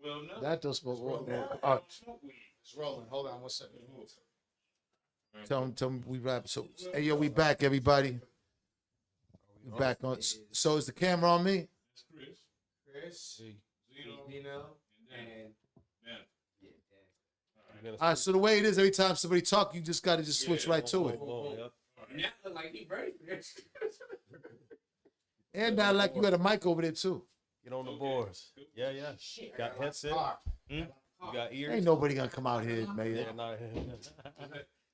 Well, no. That don't smoke. It's rolling. Hold on 1 second. Tell them we wrap. So, hey, yo, we back, everybody. We back on. So, is the camera on me? Chris, Benzino, and All right, so the way it is, every time somebody talk, you just got to just switch right to it. now look like he ready for this. And now, like, you got a mic over there, too. Get on the boards. Yeah, yeah. Got headset. You got ears. Ain't nobody going to come out here, man. Yeah, not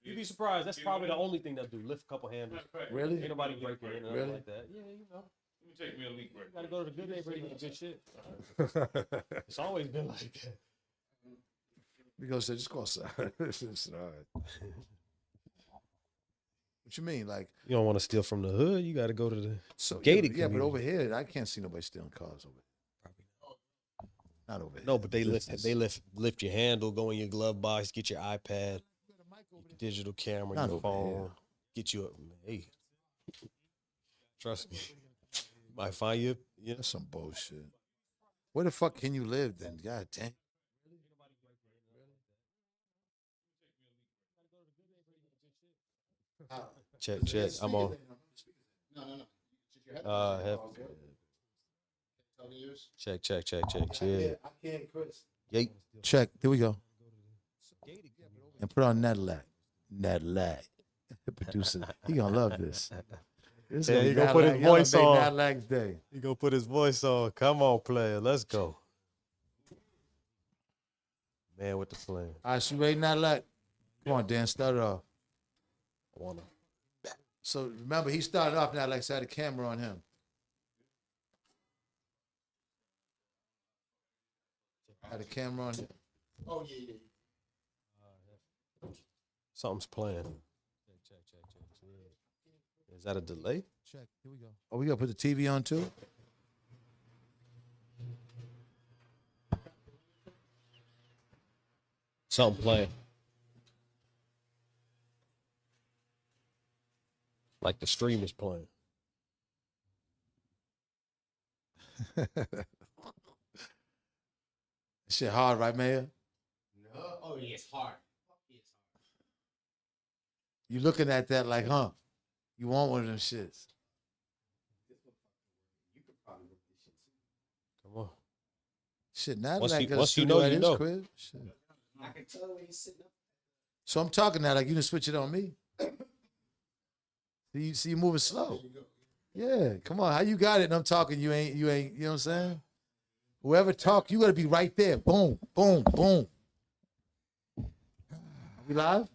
You'd be surprised. That's probably the only thing they'll do. Lift a couple handles. Really? Ain't nobody breaking in or Really? like that. Yeah, you know. Let me take me a leak break. You gotta go to the good neighborhood and get good shit. It's always been like that. We go say, just go outside. It's all right. What you mean? Like, You don't want to steal from the hood. You got to go to the so gated yeah, but community. over here, I can't see nobody stealing cars over here. Not over here. No, but they lift your handle, go in your glove box, get your iPad, your digital camera, Not your over phone, here. get you up. Hey, trust me, you might find you. Yeah, That's some bullshit. Where the fuck can you live then? God damn. check. I'm on. No. Check. Yeah. I can't, Chris. Yay. Check. There we go. And put on Nedilac. Producer. He gonna love this. This Yeah, gonna he be gonna put his Nadilak. Y'all voice gonna make on. Nadilak's day. You gonna put his voice on? Come on, player. Let's go. Man with the plan. All right, so you ready, Nedilac? Come on, Dan, start it off. I wanna. So remember, he started off now like I had a camera on him. Had a camera on him. Oh, yeah. Something's playing. Check. Is that a delay? Check. Here we go. Oh, we gotta put the TV on too? Something playing. Like the stream is playing. Shit hard, right, Mayor? No. Oh, yeah, it's hard. You looking at that like, huh? You want one of them shits. You could probably look this shit too. Come on. Shit, now Once that I you- got a once you studio know, at you his know. crib. Shit. I can tell when he's sitting up. So I'm talking now like you didn't switch it on me. See you moving slow. Yeah, come on. How you got it and I'm talking, you ain't, you know what I'm saying? Whoever talk, you gotta be right there. Boom, boom, boom. We live?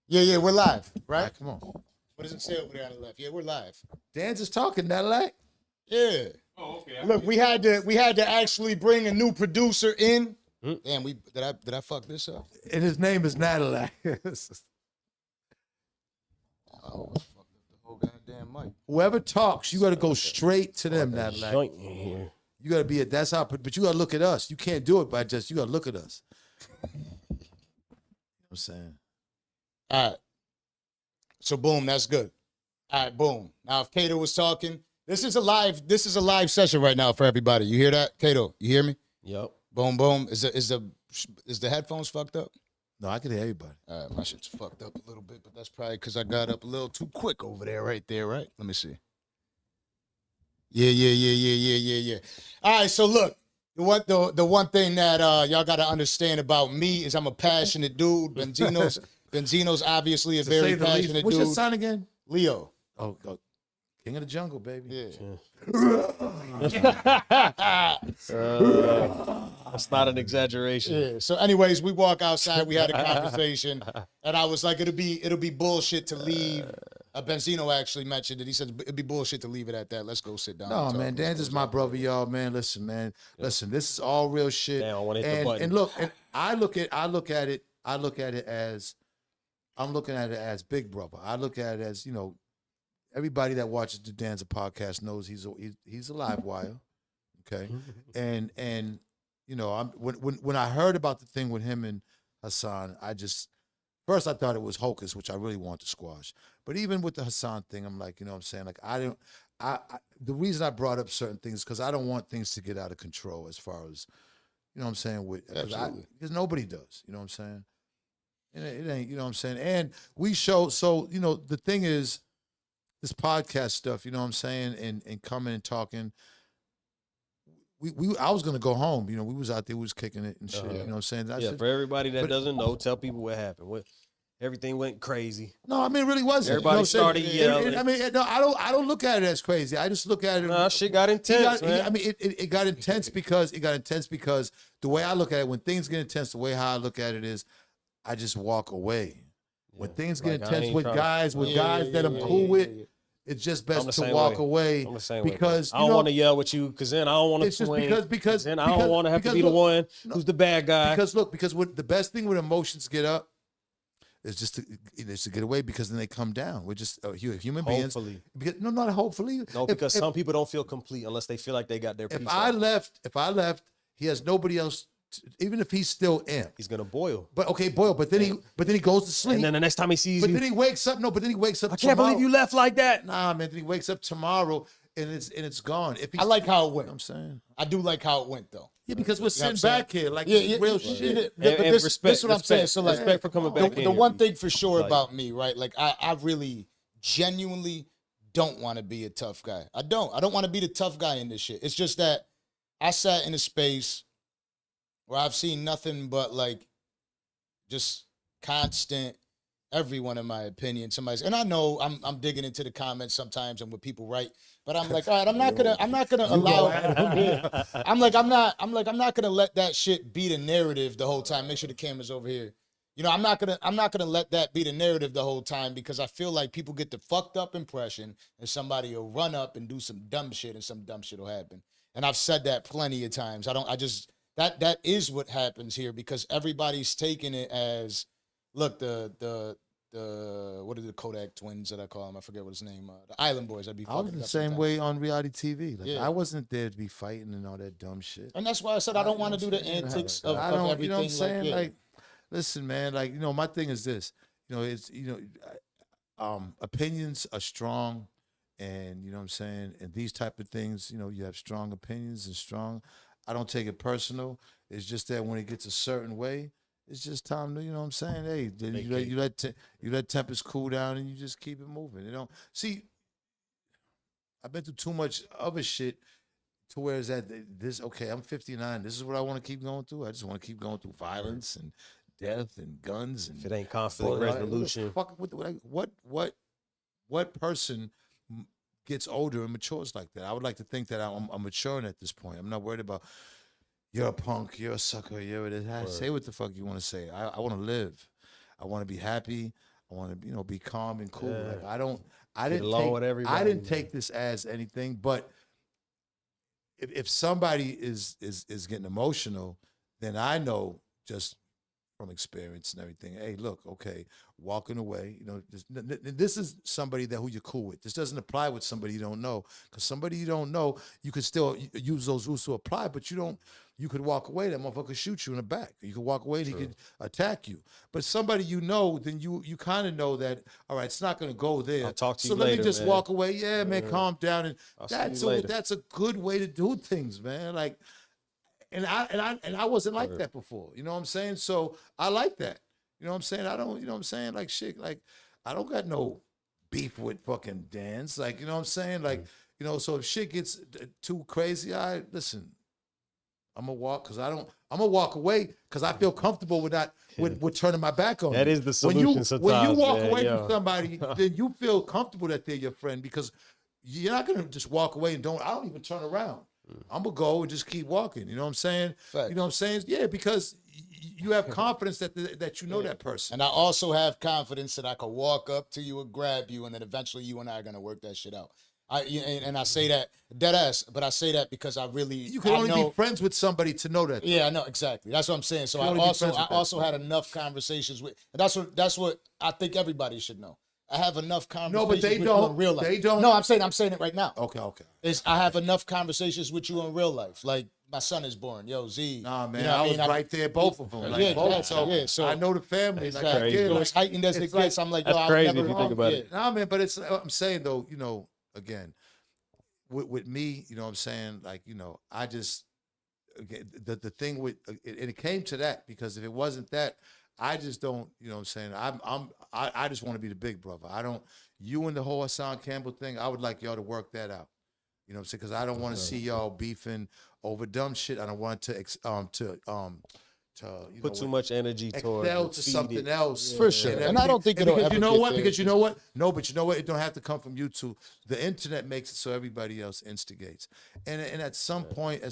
Yeah, we're live, All right? right, come on. What does it say over there on the left? Yeah, we're live. Dan's just talking, that like. Yeah. Oh, okay. Look, we had to actually bring a new producer in. Mm. Damn, did I fuck this up? And his name is Nadilak. Oh, I fucked up the whole goddamn mic. Whoever talks, you gotta go straight to them, Nadilak. Joint in here. You gotta be that's how, but you gotta look at us. You can't do it by just, you gotta look at us. You know what I'm saying? All right. So boom, that's good. All right, boom. Now if Kato was talking, this is a live session right now for everybody. You hear that? Kato, you hear me? Yep. Boom, boom. Is the headphones fucked up? No, I can hear everybody. All right, my shit's fucked up a little bit, but that's probably because I got up a little too quick over there, right? Let me see. Yeah. All right, so look, the one thing that y'all got to understand about me is I'm a passionate dude. Benzino's obviously a To very say the least. passionate What's dude. your son again? Leo. Oh, King of the Jungle, baby. Yeah. That's not an exaggeration. Yeah. So, anyways, we walk outside. We had a conversation, and I was like, "It'll be bullshit to leave." Benzino actually mentioned it. He said it'd be bullshit to leave it at that. Let's go sit down. No, and talk. man, Dan's is my brother, y'all. Man, listen, man, listen. This is all real shit. Damn, I wanna hit the button. And look, and I look at it as, I'm looking at it as Big Brother. I look at it as, you know, everybody that watches the Danza podcast knows he's a live wire, okay, and you know, when I heard about the thing with him and Hassan, first I thought it was hocus, which I really wanted to squash. But even with the Hassan thing, I'm like, you know what I'm saying? Like the reason I brought up certain things because I don't want things to get out of control as far as, you know what I'm saying, because nobody does, you know what I'm saying? And it ain't, you know what I'm saying? And we show, so, you know, the thing is, this podcast stuff, you know what I'm saying, and coming and talking, I was gonna go home, you know, we was out there, we was kicking it and shit, you know what I'm saying? I said, for everybody that doesn't know, tell people what happened. Everything went crazy. no, I mean, it really wasn't. Everybody you know started yelling. I mean, no, I don't look at it as crazy. I just look at it. Nah, shit got intense, man. I mean, it got intense because the way I look at it, when things get intense, the way how I look at it is, I just walk away. When things get intense with guys that I'm cool with, it's just best to walk away. I'm the same because I don't want to yell with you because then I don't want to swing. Because then I don't want to have to be the one who's the bad guy. Because the best thing when emotions get up is just to get away, because then they come down. We're just human beings. Hopefully. No, not hopefully. No, because some people don't feel complete unless they feel like they got their piece. If I left, he has nobody else. Even if he's still in, he's gonna boil. But then he goes to sleep. And then the next time he sees but you, then he wakes up. No, but then he wakes up. I can't believe you left like that. Nah, man. Then he wakes up tomorrow and it's gone. I like how it went. You know what I'm saying, I do like how it went though. Yeah, because we're sitting back here like real shit. And This what I'm saying. So like, respect for coming back. The one thing for sure about me, right? Like I really genuinely don't want to be a tough guy. I don't want to be the tough guy in this shit. It's just that I sat in a space where I've seen nothing but like just constant, everyone in my opinion, and I know I'm digging into the comments sometimes and what people write, but I'm like, all right, I'm not gonna allow I'm not gonna let that shit be the narrative the whole time. Make sure the camera's over here. You know, I'm not gonna let that be the narrative the whole time, because I feel like people get the fucked up impression and somebody will run up and do some dumb shit and some dumb shit will happen. And I've said that plenty of times. That is what happens here, because everybody's taking it as, look, the what are the Kodak twins that I call them? I forget what his name. The Island Boys. I was the same way on reality TV. Like, I wasn't there to be fighting and all that dumb shit. And that's why I said I don't want to do the antics of everything. You know what I'm saying? Like, listen, man. Like, you know, my thing is this. You know, it's, you know, opinions are strong, and you know what I'm saying. And these type of things, you know, you have strong opinions and strong. I don't take it personal. It's just that when it gets a certain way, it's just time to, you know what I'm saying? Hey, you let tempers cool down and you just keep it moving. You know, see, I've been through too much other shit to where is that this, okay, I'm 59. This is what I want to keep going through. I just want to keep going through violence and death and guns. And if it ain't conflict resolution. What person gets older and matures like that? I would like to think that I'm maturing at this point. I'm not worried about, you're a punk, you're a sucker, you're this. Say what the fuck you want to say. I want to live. I want to be happy. I want to, you know, be calm and cool. Like, I didn't take this as anything, but if somebody is getting emotional, then I know just from experience and everything. Hey, look, okay, walking away. You know, this is somebody who you're cool with. This doesn't apply with somebody you don't know, because somebody you don't know, you could still use those rules to apply, but you don't. You could walk away, that motherfucker could shoot you in the back. You could walk away and he could attack you. But somebody you know, then you kind of know that, all right, it's not going to go there. I'll talk to you later, let me just man. Walk away. Yeah, man, calm down. And that's a good way to do things, man. Like, and I wasn't like that before. You know what I'm saying? So I like that. You know what I'm saying? I don't, you know what I'm saying? Like, shit, like, I don't got no beef with fucking Dan's. Like, you know what I'm saying? Like, you know, so if shit gets too crazy, listen, I'm gonna walk I'm gonna walk away because I feel comfortable with that, with turning my back on. That is the solution sometimes. When you walk away from somebody, then you feel comfortable that they're your friend, because you're not gonna just walk away and I don't even turn around. I'm gonna go and just keep walking. You know what I'm saying? Fact. You know what I'm saying? Yeah, because you have confidence that you know that person. And I also have confidence that I could walk up to you and grab you, and then eventually you and I are gonna work that shit out. I say that dead ass, but I say that because you can only be friends with somebody to know that. Yeah, I know exactly. That's what I'm saying. So I also had enough conversations with. That's what I think everybody should know. I have enough conversations. No, but they with don't. You in real life. They don't. No, I'm saying it right now. Okay. I have enough conversations with you in real life. Like, my son is born. Yo, Z. Nah, man, you know I was right there, both of them. Like, so I know the family. Exactly. Like, so it's heightened as it gets. I'm like, yo, that's crazy if you think about it. Nah, man, but I'm saying though, you know, again, with me, you know what I'm saying? Like, I just the thing with and it came to that because if it wasn't that, I just don't, you know what I'm saying? I just want to be the big brother. I don't you and the whole Hassan Campbell thing, I would like y'all to work that out. You know what I'm saying? Because I don't want to see y'all beefing over dumb shit. I don't want to Put too much energy toward excel to something else. For sure. And I don't think it'll ever you know get what? there. Because you know what? No, but you know what? It don't have to come from you two. The internet makes it so everybody else instigates. And at some point,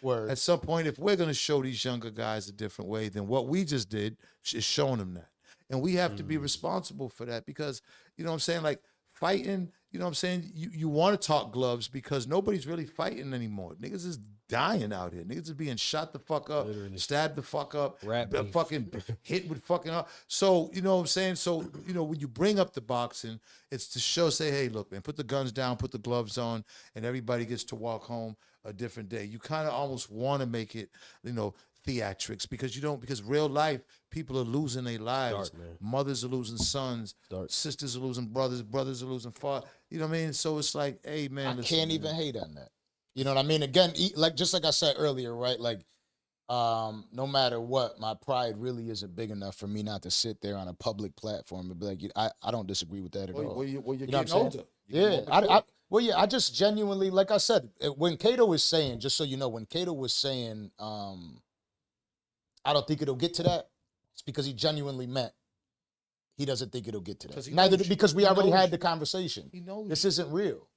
Word. if we're gonna show these younger guys a different way, then what we just did is showing them that. And we have to be responsible for that because, you know what I'm saying? Like fighting, you know what I'm saying? You want to talk gloves because nobody's really fighting anymore. Niggas is dying out here. Niggas is being shot the fuck up, stabbed the fuck up, fucking hit with fucking up. So, you know what I'm saying? So, when you bring up the boxing, it's to say, hey, look, man, put the guns down, put the gloves on, and everybody gets to walk home a different day. You kind of almost want to make it, theatrics because real life people are losing their lives. Mothers are losing sons, sisters are losing brothers are losing fathers. You know what I mean? So it's like, hey man, I can't even hate on that. You know what I mean? Again, just like I said earlier, right? Like, no matter what, my pride really isn't big enough for me not to sit there on a public platform and be like, I don't disagree with that at all. Well, you're you know getting older. I just genuinely, like I said, when Cato was saying, just so you know, when Cato was saying, I don't think it'll get to that, it's because he genuinely meant he doesn't think it'll get to that. Because we already had the conversation. He knows this isn't real.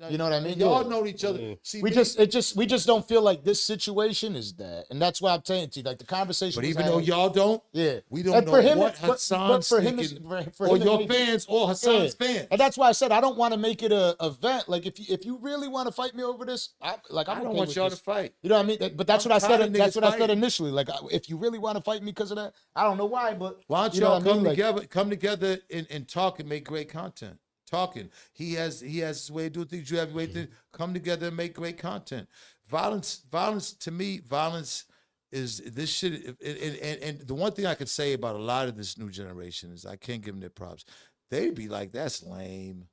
You know what I mean? Y'all know each other. See, we just don't feel like this situation is that, and that's why I'm saying to you, like the conversation. But even though y'all don't, we don't and know for him, what Hassan's thinking, or your fans, or Hassan's fans. And that's why I said I don't want to make it a event. Like if you really want to fight me over this, I don't want y'all to fight. You know what I mean? But that's what I said. That's what I said initially. Like if you really want to fight me because of that, I don't know why, but why don't y'all come together and talk and make great content? Talking. He has his way to do things. You have your way to come together and make great content. Violence to me, is this shit. And the one thing I could say about a lot of this new generation is I can't give them their props. They'd be like, that's lame.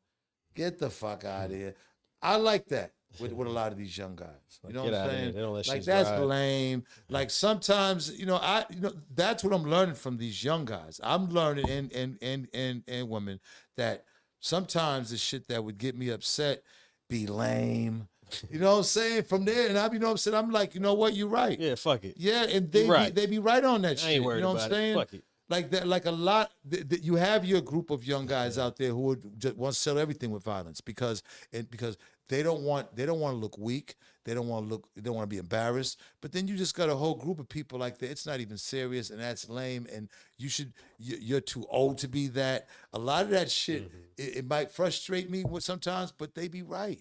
Get the fuck out of here. I like that with a lot of these young guys. You know what I'm saying? They don't let like that's lame. Like sometimes, that's what I'm learning from these young guys. I'm learning and women that sometimes the shit that would get me upset be lame. You know what I'm saying? From there, and I'm like, you know what? You're right. Yeah, fuck it. Yeah, and they be right on that shit. I ain't worried what I'm saying? Fuck it. Like that, like a lot. You have your group of young guys out there who would just want to sell everything with violence because they don't want to look weak. They don't want to be embarrassed. But then you just got a whole group of people like that. It's not even serious, and that's lame. And you're too old to be that. A lot of that shit, it might frustrate me sometimes, but they be right.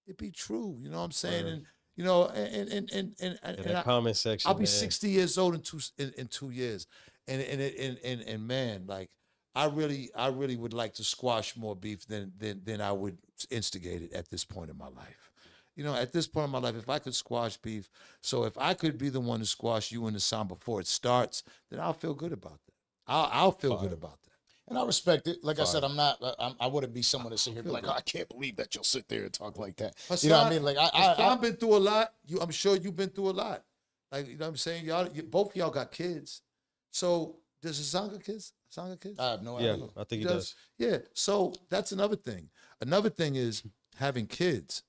It be true. You know what I'm saying? And that comment section. I'll be 60 years old in 2 years, and man, like I really would like to squash more beef than I would instigate it at this point in my life. At this point in my life, if I could squash beef, so if I could be the one to squash you and Hassan before it starts, then I'll feel good about that. I'll feel good about that. And I respect it. Like I said, I wouldn't be someone to sit here and be like, I can't believe that you'll sit there and talk like that. Hassan, you know what I mean? Like I've been through a lot. I'm sure you've been through a lot. Like, you know what I'm saying? Both of y'all got kids. So does Hassan got kids? I have no idea. Yeah, I think he does. Yeah. So that's another thing. Another thing is having kids.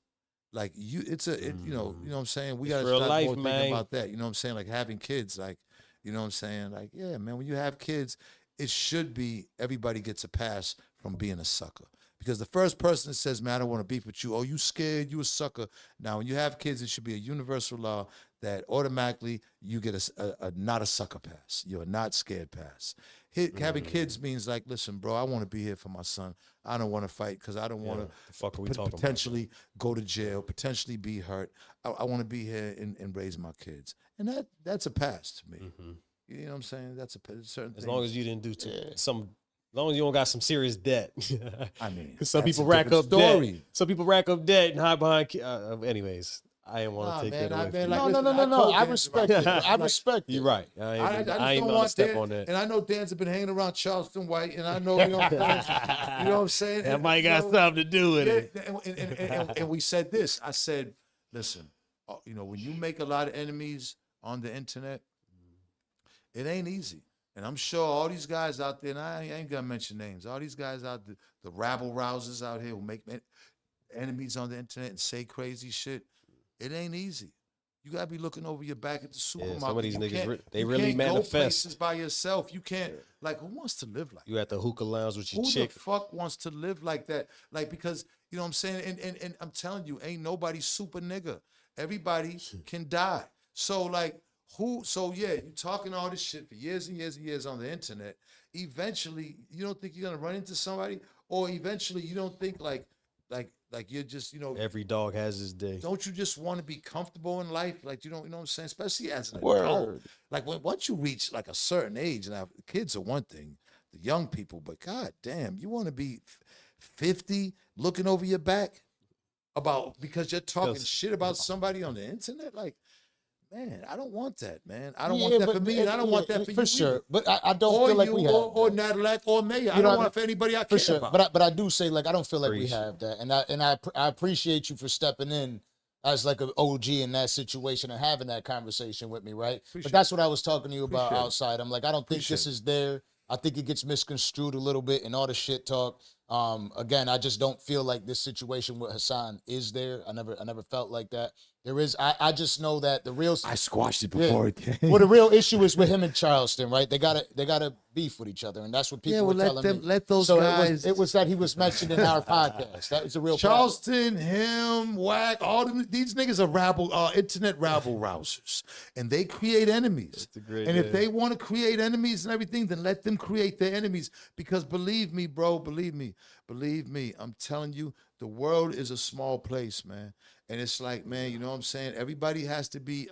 Like you know what I'm saying? We gotta start more thinking about that. You know what I'm saying? Like having kids, like, you know what I'm saying? Like, yeah, man, when you have kids, it should be everybody gets a pass from being a sucker. Because the first person that says, man, I don't want to beef with you, oh, you scared, you a sucker. Now, when you have kids, it should be a universal law that automatically you get a not a sucker pass. You're a not scared pass. Having kids means like, listen, bro, I want to be here for my son. I don't want to fight because I don't want to potentially go to jail, potentially be hurt. I want to be here and raise my kids. And that's a pass to me. You know what I'm saying? That's a certain thing. As long as you didn't do as long as you don't got some serious debt. I mean, because some people rack up debt. Some people rack up debt and hide behind. Anyways, I didn't want Nah, to take man, that away from like, you. No, listen, no. told I Danza, respect right, it. like, I respect it. You're right. I I ain't just even don't gonna want step Dan, on that. and I know Dan's been hanging around Charleston White, and I know, you know what I'm saying? You know what I'm saying? That And, might you got know, something to do with yeah, it. and we said this. I said, listen, you know, when you make a lot of enemies on the internet, it ain't easy. And I'm sure all these guys out there, and I ain't gonna mention names, all these guys out there, the rabble rousers out here who make enemies on the internet and say crazy shit, it ain't easy. You gotta be looking over your back at the supermarket. some of these You niggas, can't- they you really can't go manifest. places by yourself. You can't, like, who wants to live like that? You at the hookah lounge with your Who chick. the fuck wants to live like that? Like, because, you know what I'm saying? And I'm telling you, ain't nobody super nigga. Everybody can die. So, like, so yeah, you talking all this shit for years and years and years on the internet. Eventually, you don't think you're gonna run into somebody, or eventually you don't think like you're just, you know, Every dog has his day. don't you just want to be comfortable in life? Like, you know what I'm saying? Especially as an Word. adult. Like, once you reach like a certain age, now kids are one thing, the young people, but god damn, you want to be 50 looking over your back because you're talking Because- shit about somebody on the internet? Like, man, I don't want that, man. I don't Yeah, want that but for me, and I don't want that for you sure. either. But I don't Or feel like you, we have or that. Nadilac, or Mayor. I know, don't want it for anybody I for care sure. about. But I do say, like, I don't feel like we Preach. have that, and I appreciate you for stepping in as like an OG in that situation and having that conversation with me, right? Appreciate But that's what I was talking to you about Appreciate it. outside. I'm like, I don't think this Appreciate is there. I think it gets misconstrued a little bit in all the shit talk. Again, I just don't feel like this situation with Hassan is there. I never felt like that. There is. I just know that the real. I squashed it before it came. Well, the real issue is with him and Charleston, right? They got a beef with each other, and that's what people Yeah, well, were let telling them- me. let those so guys- It was that he was mentioned in our podcast. That was the real problem. Charleston, him, Wack, all these niggas are internet rabble rousers, and they create enemies. a great And if name. they want to create enemies and everything, then let them create their enemies. Because believe me, bro, believe me, I'm telling you, the world is a small place, man. And it's like, man, you know what I'm saying? Everybody has to be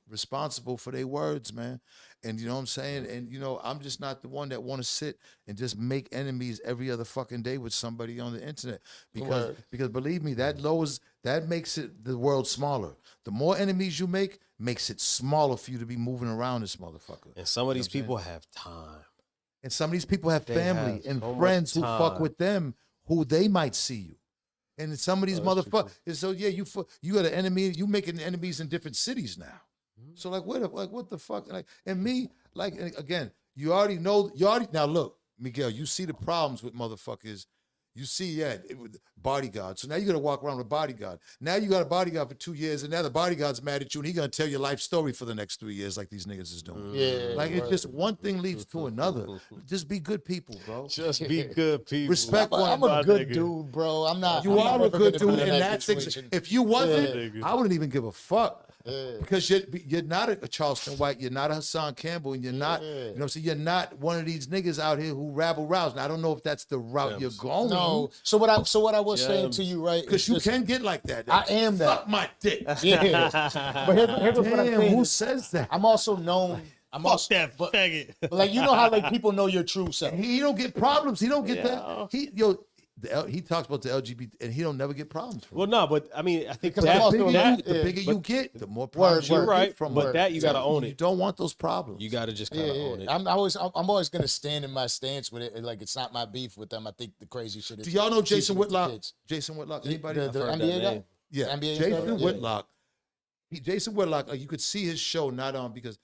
responsible for their words, man. And you know what I'm saying? And you know, I'm just not the one that want to sit and just make enemies every other fucking day with somebody on the internet. Because believe me, that makes it the world smaller. The more enemies you make, makes it smaller for you to be moving around this motherfucker. And some of these people have time. And some of these people have They family have and so much friends who fuck time. with them, who they might see you. And some of these motherfuckers, so yeah, you got an enemy. You making enemies in different cities now. So like, what the fuck? Like, and me, like, and again, you already now. Look, Miguel, you see the problems with motherfuckers. You see, bodyguard. So now you got to walk around with a bodyguard. Now you got a bodyguard for 2 years, and now the bodyguard's mad at you, and he gonna tell your life story for the next 3 years, like these niggas is doing. Yeah, Like it's just one thing leads to another. Just be good people, bro. Just be good people. Respect one I'm a another. good dude, bro. I'm not. You I'm are not a good ever gonna dude, be in and that that's situation. if you wasn't, Yeah. I wouldn't even give a fuck. Because you're not a Charleston White, you're not a Hassan Campbell, and you're not, you know what I'm saying? You're not one of these niggas out here who rabble rouse. Now I don't know if that's the route you're going. No. So what I was saying to you, right? Because is you this- can get like that. I am that. Fuck my dick. Yeah. But here's what I'm Damn, saying. who is says that? I'm also known. I'm Fuck also that faggot. but like you know how like people know your true self. He don't get problems. He don't get Yeah. that. He talks about the LGBT, and he don't never get problems from Well, no, but I mean, I think Because it. I'm that, also The bigger, that- you, the yeah, bigger you but- get, the more problems Word, you you're get right, from but it. that you gotta own You it. don't want those problems. You gotta just kind of own it. I'm always gonna stand in my stance with it. Like it's not my beef with them. I think the crazy shit is. Do y'all know Jason teaching it to Whitlock? kids. Jason Whitlock. Anybody? The I've heard NBA that guy? name. Yeah, NBA Jason star? Yeah. Whitlock. Jason Whitlock, like you could see his show not on because,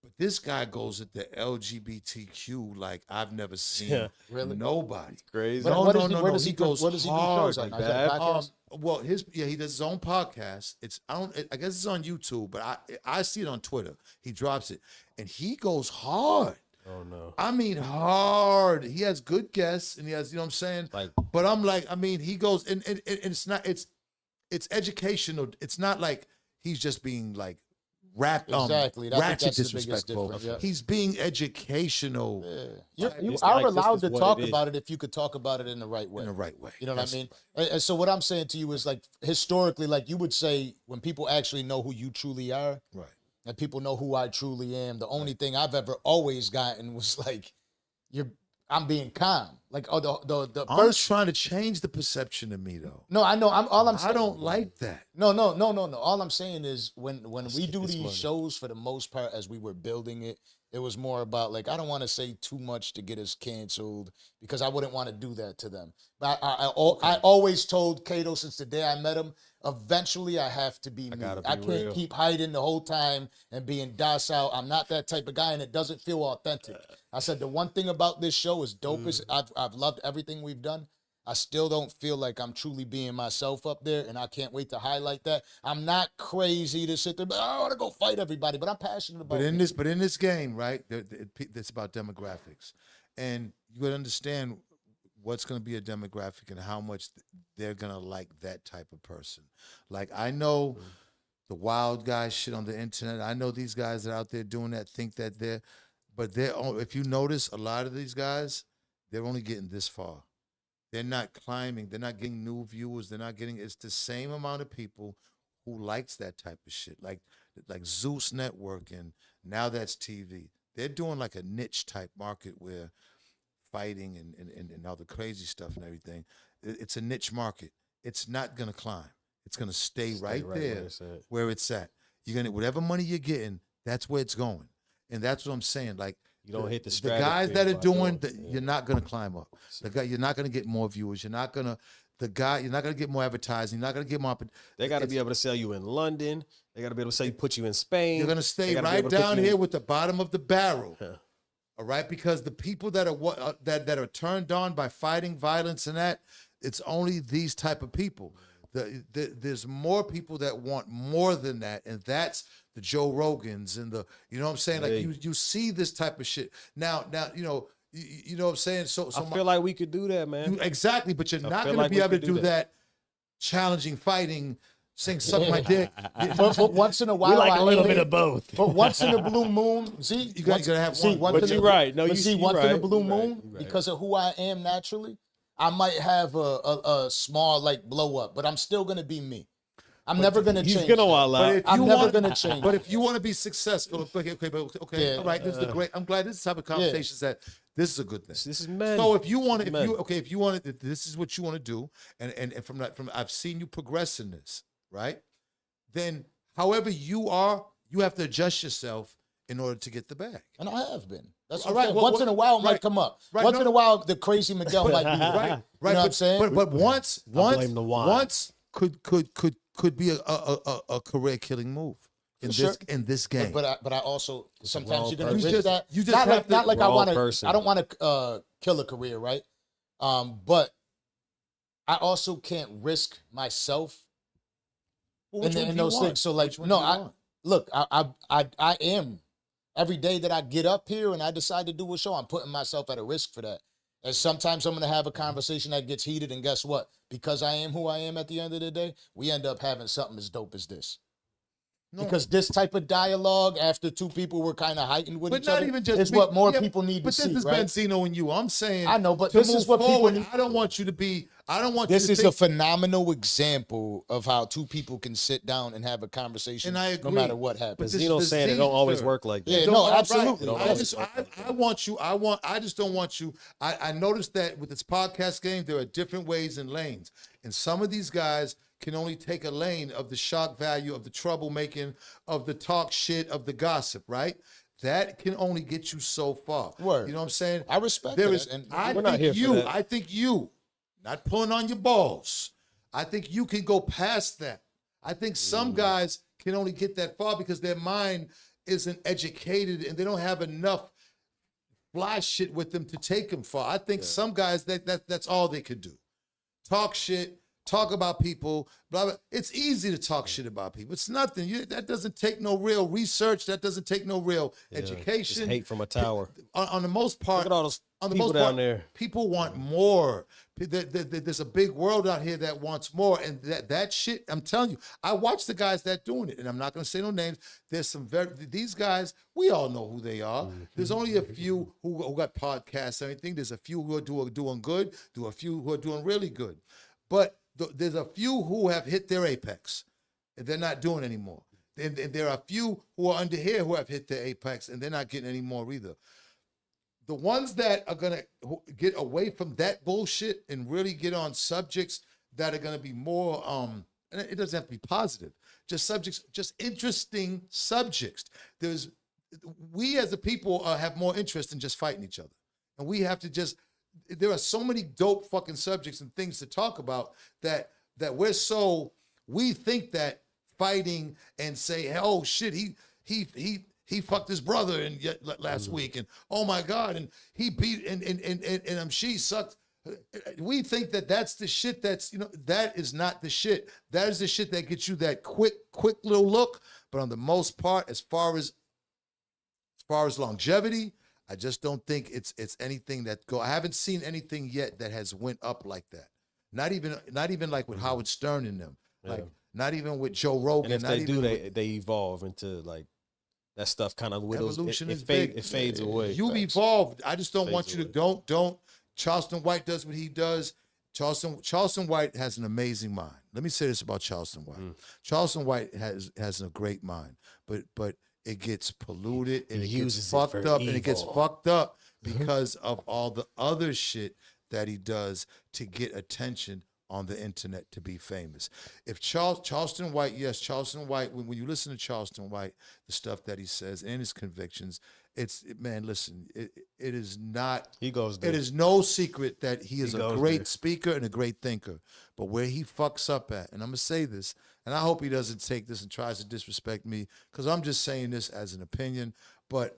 but this guy goes at the LGBTQ like I've never seen Yeah. Really? nobody. Crazy. No, What no, does he- no, where no. does He he goes what does he do hard. shows on? like Is that that? podcast? Well, he does his own podcast. I guess it's on YouTube, but I see it on Twitter. He drops it, and he goes hard. Oh no. I mean, hard. He has good guests, and he has, you know what I'm saying? Like- but I'm like, I mean, he goes, and it's not, it's educational. It's not like he's just being like Exactly. I think ratchet that's the biggest disrespectful. difference, yeah. He's being educational You It's are like, this allowed is to what talk it is. about it if you could talk about it in the right way. in the right way. You know what That's- I mean? And so what I'm saying to you is like historically, like you would say when people actually know who you truly are, Right. and people know who I truly am, the only thing I've ever always gotten was like, I'm being calm. Like, oh, the I'm first. trying to change the perception of me though. No, I know. I'm saying. I don't like that. No. All I'm saying is when we get do this these money. shows, for the most part, as we were building it, it was more about like, I don't want to say too much to get us canceled because I wouldn't want to do that to them. But I always told Kato since the day I met him, eventually I have to be me. gotta be I can't real. keep hiding the whole time and being docile. I'm not that type of guy, and it doesn't feel authentic. I said the one thing about this show is dope as I've loved everything we've done. I still don't feel like I'm truly being myself up there, and I can't wait to highlight that. I'm not crazy to sit there, but I want to go fight everybody, but I'm passionate about But in me. this game, right? It's about demographics, and you would understand what's going to be a demographic and how much they're going to like that type of person. Like I know the wild guy shit on the internet. I know these guys that are out there doing that think that but if you notice, a lot of these guys, they're only getting this far. They're not climbing. They're not getting new viewers. They're not getting. It's the same amount of people who likes that type of shit, like Zeus Network, and now that's TV. They're doing like a niche type market where fighting and all the crazy stuff and everything. It's a niche market. It's not gonna climb. It's gonna stay right there where it's at. You're gonna whatever money you're getting, that's where it's going, and that's what I'm saying. Like. You don't hit the The guys stratosphere that are by doing, doing it. you're not gonna climb up. You're not gonna get more viewers. You're not gonna get more advertising. You're not gonna get more. They got to be able to sell you in London. They got to be able to sell you, put you in Spain. You're gonna They stay gotta be right able to put down you in- here with the bottom of the barrel. Huh. All right, because the people that are that are turned on by fighting, violence, and that, it's only these type of people. There's more people that want more than that, and that's the Joe Rogans and you know what I'm saying? Like Hey. you see this type of shit now. You know what I'm saying? So I feel like we could do that, man. exactly, but you're not feel going like to be we able to could do do that. Challenging, fighting, saying suck my dick. But once in a while, both. But once in a blue moon, see, You gotta have one. once But in you're a- right. No, but you- see, you're once in a right. blue You're right. moon, You're right. because of who I am naturally, I might have a small like blow up, but I'm still gonna be me. I'm never gonna He's change. gonna that. wall out. I'm never gonna change. But if you want to be successful, okay, Yeah. all right. This is the great. I'm glad this is the type of conversations that this is a good thing. This is men. So if you want to, Men. if you want to, this is what you want to do, and from I've seen you progress in this, right? Then, however you are, you have to adjust yourself in order to get the bag. And I have been. That's All what I'm right, saying. well, Once in a while, it might right, come up. right, Once no. in a while, the crazy Miguel might be there. Right, right. You know what I'm saying? But once blame the wine. once could be a career killing move in For sure. this game. But I also sometimes wrong you're gonna person. risk that. You just not have like to- not like I Wrong want to. person. I don't want to kill a career, right? But I also can't risk myself Well, which one in do you those want? things. So like, Which one no, do you I want? look, I am every day that I get up here and I decide to do a show, I'm putting myself at a risk for that. And sometimes I'm gonna have a conversation that gets heated, and guess what? Because I am who I am at the end of the day, we end up having something as dope as this. No. Because this type of dialogue, after two people were kind of heightened with But each not other, even just is me. what more Yeah, people need to But see, this is right? Benzino and you. I'm saying I know, but to this move is what people forward, need. I don't want you to be. I don't want This you is to a think, phenomenal example of how two people can sit down and have a conversation, And I no agree. matter what But happens. this Zeno is saying it disease, don't always sir. work like that. Yeah, Don't- no, all right. absolutely. I want you. I just don't want you. I noticed that with this podcast game, there are different ways and lanes, and some of these guys can only take a lane of the shock value, of the troublemaking, of the talk shit, of the gossip. Right? That can only get you so far. Word. You know what I'm saying? I respect There that, is. and I we're not here think for you. that. I think you. Not pulling on your balls. I think you can go past that. I think some guys can only get that far because their mind isn't educated and they don't have enough fly shit with them to take them far. I think some guys that's all they could do. Talk shit, talk about people, blah blah. It's easy to talk shit about people. It's nothing. That doesn't take no real research. That doesn't take no real Just education. hate from a tower. On the most part, Look at all those on the people most down part, there. people want more. There's a big world out here that wants more, and that shit. I'm telling you, I watch the guys that doing it, and I'm not going to say no names. There's some these guys. We all know who they are. There's only a few who got podcasts and everything. There's a few who are doing good. There are a few who are doing really good, but there's a few who have hit their apex, and they're not doing anymore. And there are a few who are under here who have hit their apex, and they're not getting any more either. the ones that are gonna get away from that bullshit and really get on subjects that are gonna be more and it doesn't have to be positive, just subjects, just interesting subjects. We as a people have more interest in just fighting each other, and we have to just. There are so many dope fucking subjects and things to talk about that we think that fighting and say, oh shit, he fucked his brother last week, and oh my God, and he beat and she sucked. We think that that's the shit that is not the shit. That is the shit that gets you that quick little look. But on the most part, as far as longevity, I just don't think it's anything that I haven't seen anything yet that has went up like that. Not even like with Howard Stern and them. Like not even with Joe Rogan. And if they evolve into like that stuff kind of whittles. Evolution is big. big. It fades away. You've evolved. I just don't want you to away. don't. Charleston White does what he does. Charleston White has an amazing mind. Let me say this about Charleston White. Charleston White has a great mind, but it gets polluted and it gets fucked up, and it gets fucked up because of all the other shit that he does to get attention on the internet to be famous. If Charleston White, when you listen to Charleston White, the stuff that he says and his convictions, listen, it is not. He goes there. It is no secret that he is a great speaker and a great thinker. But where he fucks up at, and I'm gonna say this, and I hope he doesn't take this and tries to disrespect me, because I'm just saying this as an opinion. But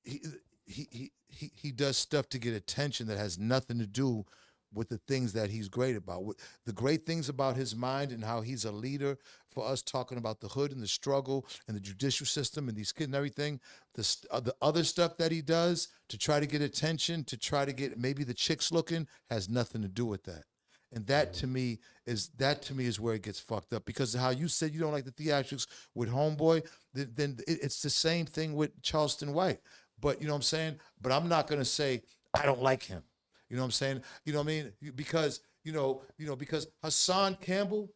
he does stuff to get attention that has nothing to do with the things that he's great about. The great things about his mind and how he's a leader for us, talking about the hood and the struggle and the judicial system and these kids and everything. The other stuff that he does to try to get attention, to try to get maybe the chicks looking, has nothing to do with that. And that to me is where it gets fucked up, because how you said you don't like the theatrics with Homeboy, then it's the same thing with Charleston White. But you know what I'm saying? But I'm not gonna say I don't like him. You know what I'm saying? You know what I mean? Because because Hassan Campbell,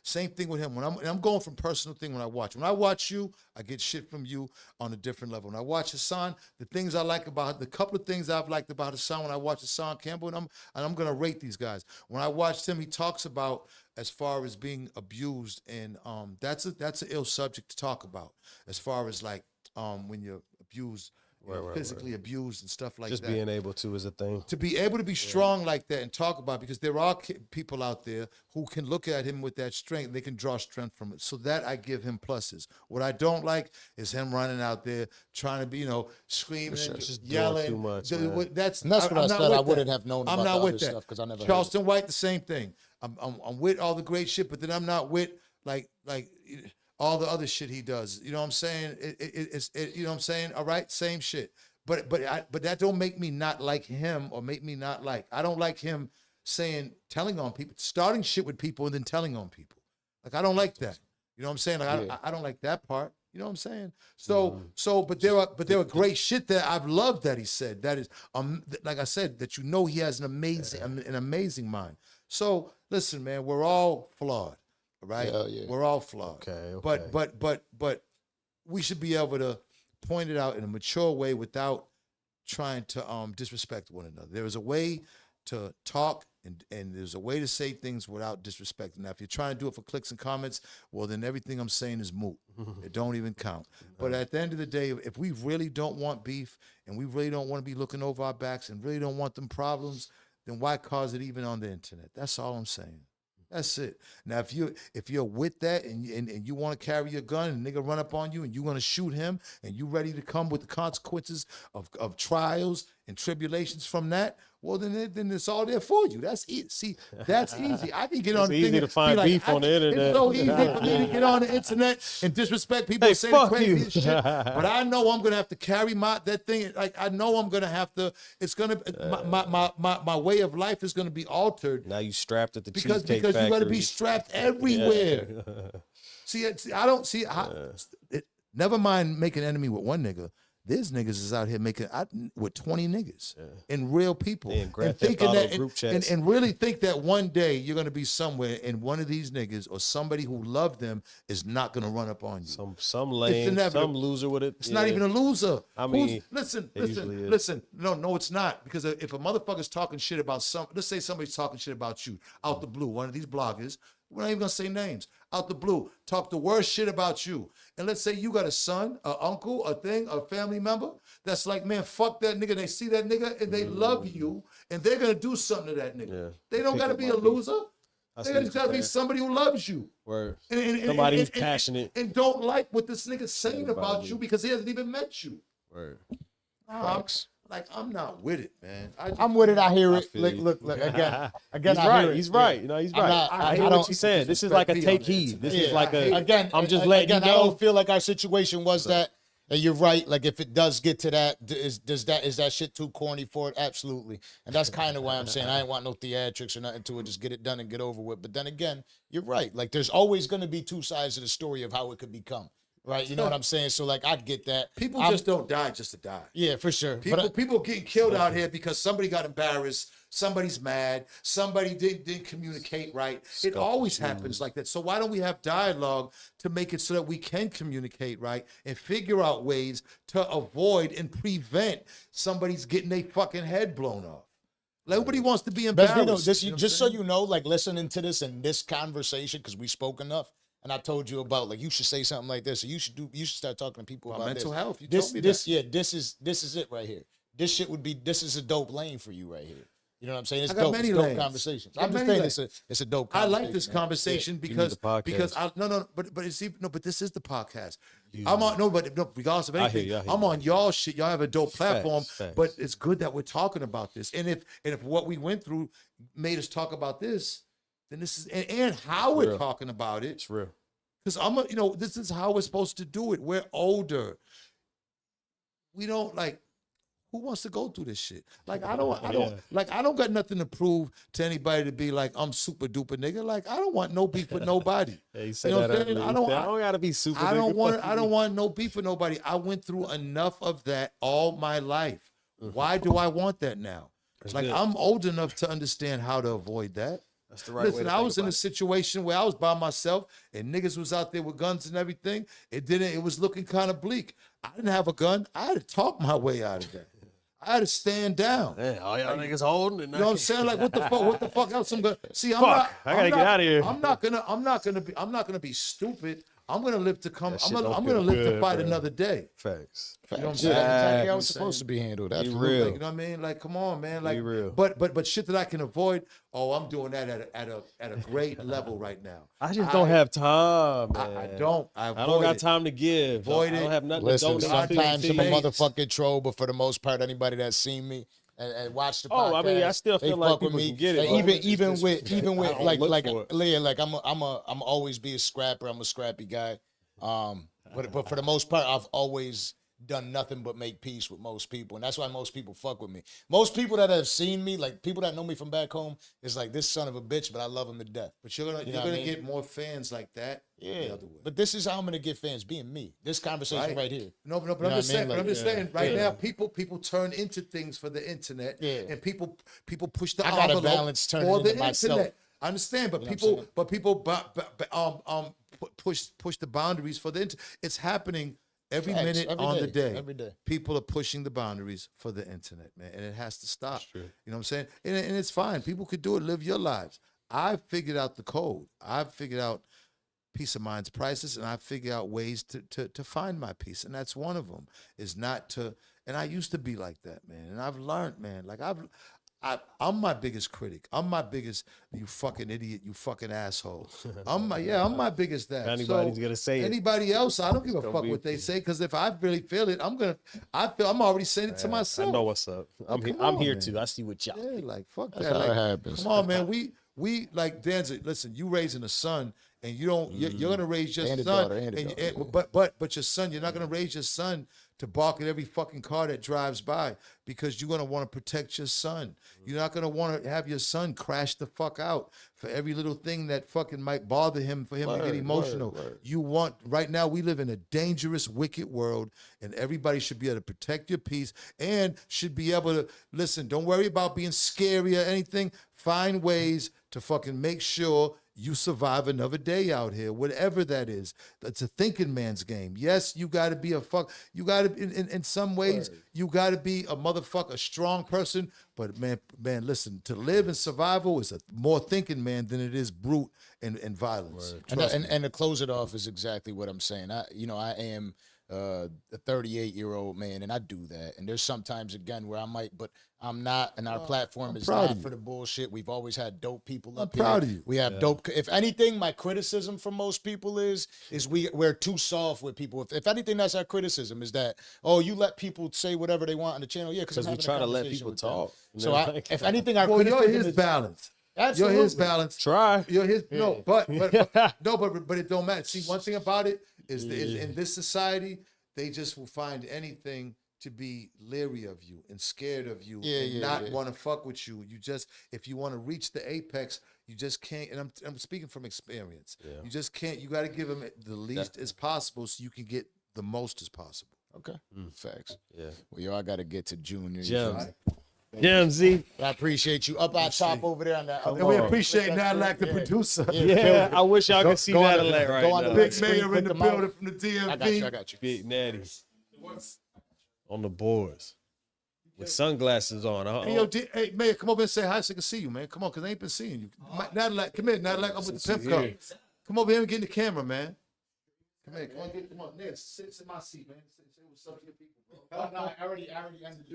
same thing with him. When I'm going from personal thing when I watch you, I get shit from you on a different level. When I watch Hassan, the couple of things I've liked about Hassan when I watch Hassan Campbell, and I'm gonna rate these guys. When I watched him, he talks about as far as being abused, and that's an ill subject to talk about. As far as like when you're abused. Physically abused and stuff like that. Just being able to is a thing. To be able to be strong like that and talk about it, because there are people out there who can look at him with that strength. They can draw strength from it. So that I give him pluses. What I don't like is him running out there trying to be, screaming, yelling. Too much, That's what I said. I wouldn't have known I'm about not the with other that. stuff because I never Charleston White, the same thing. I'm with all the great shit, but then I'm not with like all the other shit he does. You know what I'm saying? It's you know what I'm saying? All right, same shit. But that don't make me not like him, or make me not like. I don't like him telling on people, starting shit with people and then telling on people. Like I don't like that. You know what I'm saying? Like I don't like that part. You know what I'm saying? But there are great shit that I've loved that he said. That is like I said, that he has an amazing mind. So listen, man, we're all flawed. Right? Yeah. We're all flawed. Okay. But we should be able to point it out in a mature way without trying to disrespect one another. There is a way to talk and there's a way to say things without disrespecting. Now, if you're trying to do it for clicks and comments, well, then everything I'm saying is moot. It don't even count. But at the end of the day, if we really don't want beef and we really don't want to be looking over our backs and really don't want them problems, then why cause it even on the internet? That's all I'm saying. That's it. Now, if you're with that and you want to carry your gun and a nigga run up on you and you're going to shoot him and you ready to come with the consequences of trials and tribulations from that, well, then it's all there for you. That's easy. See, that's easy. I can get on the easy thing to find beef on the internet. It's so easy for me to get on the internet and disrespect people and say the craziest shit. But I know I'm gonna have to carry that thing. Like I know I'm gonna have to. It's gonna my way of life is gonna be altered. Now you strapped at the because Cheesecake you got to Factory. be strapped everywhere. See, I don't see. Never mind making an enemy with one nigga. There's niggas is out here making with 20 niggas and real people, And Grand Theft thinking Auto that group chats. and really think that one day you're gonna be somewhere and one of these niggas or somebody who loved them is not gonna run up on you. Some lame, inevitable. some loser with it. It's not even a loser. I mean, listen. usually is. No, it's not. Because if a motherfucker's talking shit about let's say somebody's talking shit about you out the blue, one of these bloggers, we're not even gonna say names, out the blue, talk the worst shit about you. And let's say you got a son, an uncle, a family member that's like, man, fuck that nigga. They see that nigga and they love you and they're gonna do something to that nigga. Yeah. They don't gotta be a loser. They gotta be somebody who loves you. Word. And Somebody who's passionate. and don't like what this nigga's saying about you because he hasn't even met you. Word. I'm not with it, man. I'm with it. I hear it. feel you. Look. Again, He's I right. hear it. He's right. Yeah. He's I'm right. not- I I hear don't- what you're saying. This is like a take heed. This is like a. Again. I'm just letting you I know. don't feel like our situation was that. And you're right. Like if it does get to that, is that shit too corny for it? Absolutely. And that's kind of why I'm saying I ain't want no theatrics or nothing to it. Just get it done and get over with. But then again, you're right. Like there's always going to be two sides of the story of how it could become. Right? You know what I'm saying? So like I get that. People just don't die just to die. Yeah, for sure. People getting killed out here because somebody got embarrassed, somebody's mad, somebody didn't communicate right. It always happens like that. So why don't we have dialogue to make it so that we can communicate right and figure out ways to avoid and prevent somebody's getting their fucking head blown off. Nobody wants to be embarrassed. Benzino, just so you know, like listening to this and this conversation, because we spoke enough. And I told you about like you should say something like this, or you should start talking to people about mental this. health. You this told me this that. yeah, this is it right here. This is a dope lane for you right here. You know what I'm saying? It's I got dope. many It's dope lanes. conversations. I got I'm just many saying lanes. it's a dope I conversation. like this man. conversation need because the podcast. but this is the podcast. I'm on regardless of anything. I hear I'm you. on y'all shit. Y'all have a dope platform, Facts. but it's good that we're talking about this. And if what we went through made us talk about this, then this is and how we're real. talking about it. It's real. Because this is how we're supposed to do it. We're older. We don't like. Who wants to go through this shit? Like I don't got nothing to prove to anybody to be like I'm super duper nigga. Like I don't want no beef with nobody. Yeah, you said You know that what I'm saying? earlier. I don't gotta be super. I don't nigga. want no beef with nobody. I went through enough of that all my life. Why do I want that now? Like good. I'm old enough to understand how to avoid that. That's the right way Listen, to I think was in about a it. situation where I was by myself and niggas was out there with guns and everything. It was looking kind of bleak. I didn't have a gun. I had to talk my way out of that. I had to stand down. Man, all y'all niggas holding. You know what I'm saying? Like what the fuck else I'm gonna see? I'm Fuck, not, I gotta I'm get not- outta here. I'm not gonna be stupid. I'm gonna live to come. That I'm shit gonna don't feel live to good, fight bro. another day. Facts. You know what I'm Yeah, saying? that's exactly how I'm it's supposed to be handled. Be Absolutely. real. Like, you know what I mean? Like, come on, man. Like, real. but shit that I can avoid. Oh, I'm doing that at a great level right now. I just don't have time, man. I don't. I don't got it. time to give. Avoid I don't it. have nothing Listen, to donate. sometimes I'm a Space. motherfucking troll, but for the most part, anybody that's seen me and watched the podcast, Oh, I mean, I still they feel like fuck with people me. can get it, And bro. even with I don't look for it. Leah, like I'm always be a scrapper. I'm a scrappy guy. But for the most part, I've always done nothing but make peace with most people, and that's why most people fuck with me. Most people that have seen me, like people that know me from back home, is like this son of a bitch, but I love him to death. But you're know what I gonna mean? get more fans like that. Yeah, The other way. but this is how I'm gonna get fans, being me. This conversation right here. No, but know I'm what just I mean? saying. But I'm Like, just saying. Right yeah. now, people turn into things for the internet. Yeah. And people push the I gotta envelope balance turning for the into myself. internet. I understand, but You know what I'm people push the boundaries for the internet. It's happening every Facts, minute every on day, the day. every day. People are pushing the boundaries for the internet, man, and it has to stop. That's true. You know what I'm saying? And it's fine. People could do it. Live your lives. I figured out the code. I've figured out peace of mind's priceless, and I figure out ways to find my peace, and that's one of them. Is not to. And I used to be like that, man, and I've learned, man. Like I'm my biggest critic. I'm my biggest, you fucking idiot, you fucking asshole. I'm my biggest that. Anybody's gonna say it. Anybody else, I don't give a gonna fuck be- what they say, because if I really feel it, I'm already saying it to myself. I know what's up. I'm Come I'm on, here man. too. I see what y'all. Yeah, like fuck That's that. how it Like, happens. come on, man. We like Danza. Listen, you raising a son, and you don't, you're gonna raise your And a son, daughter, and a daughter, but your son, you're not gonna raise your son to bark at every fucking car that drives by because you're gonna want to protect your son. You're not gonna want to have your son crash the fuck out for every little thing that fucking might bother him for him to get emotional. You want right now. We live in a dangerous, wicked world, and everybody should be able to protect your peace and should be able to listen. Don't worry about being scary or anything. Find ways to fucking make sure you survive another day out here, whatever that is. That's a thinking man's game. Yes, you got to be you got to, in some ways, you got to be a motherfucker, a strong person. But man, listen, to live in survival is a more thinking man than it is brute and violence. And to close it off is exactly what I'm saying. I am a 38-year-old man, and I do that. And there's sometimes, again, where I might, but I'm not, and our platform is not for the bullshit. We've always had dope people up here. I'm proud of you. We have dope. If anything, my criticism from most people is we're too soft with people. If anything, that's our criticism, is that, oh, you let people say whatever they want on the channel. Yeah, because we try to let people talk. So if anything, our Well, criticism you're his is balance. Absolutely. You're his balance. Try. You're his no, but it don't matter. See, one thing about it is in this society, they just will find anything to be leery of you and scared of you and not want to fuck with you. You just, if you want to reach the apex, you just can't. And I'm speaking from experience. Yeah. You just can't. You got to give them the least as possible so you can get the most as possible. Okay. Facts. Yeah. Well, yo, I got to get to Junior. Z. I appreciate you. Up on top over there on that. And we appreciate Nadillac, the producer. Yeah, I wish y'all could see Nadillac right now. Big Mayor in the building from the DMV. I got you. Big Natty. On the boards. With sunglasses on. Hey, yo, hey, Mayor, come over and say hi so I can see you, man. Come on, because I ain't been seeing you. Nadillac, come here. Nadillac, I'm with the pimp cup. Come over here and get in the camera, man. Come here. Come on, Ned, sit in my seat, man. Say what's up to your people, bro. No, I already ended the